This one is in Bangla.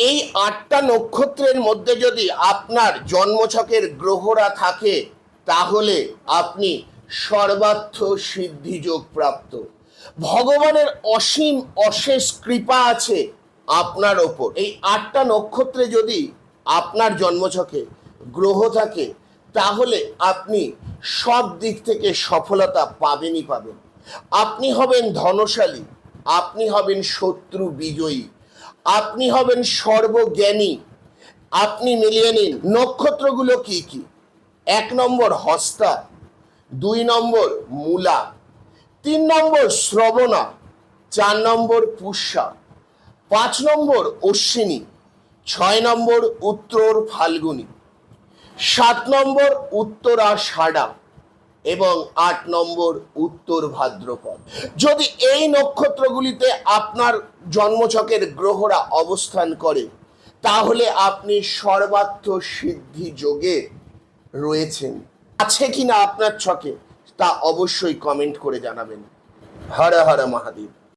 এই ৮টা নক্ষত্রের মধ্যে যদি আপনার জন্মছকের গ্রহরা থাকে তাহলে আপনি সর্বার্থ সিদ্ধিযোগ প্রাপ্ত। ভগবানের অসীম অশেষ কৃপা আছে আপনার ওপর। এই ৮টা নক্ষত্রে যদি আপনার জন্মছকে গ্রহ থাকে তাহলে আপনি সব দিক থেকে সফলতা পাবেনই পাবেন। আপনি হবেন ধনশালী, আপনি হবেন শত্রু বিজয়ী, আপনি হবেন সর্বজ্ঞানী। আপনি মিলিয়ে নিন নক্ষত্রগুলো কি কি। ১ নম্বর হস্তা, ২ নম্বর মূলা, ৩ নম্বর শ্রবণা, ৪ নম্বর পুষ্যা, ৫ নম্বর অশ্বিনী, ৬ নম্বর উত্তর ফাল্গুনী, ৭ নম্বর উত্তরাষাঢ়া এবং ৮ নম্বর উত্তর ভাদ্রপদ। যদি এই নক্ষত্রগুলিতে আপনার জন্মছকের গ্রহরা অবস্থান করে তাহলে আপনি সর্বার্থ সিদ্ধি যোগে রয়েছেন। আছে কিনা আপনার ছকে তা অবশ্যই কমেন্ট করে জানাবেন। হর হর মহাদেব।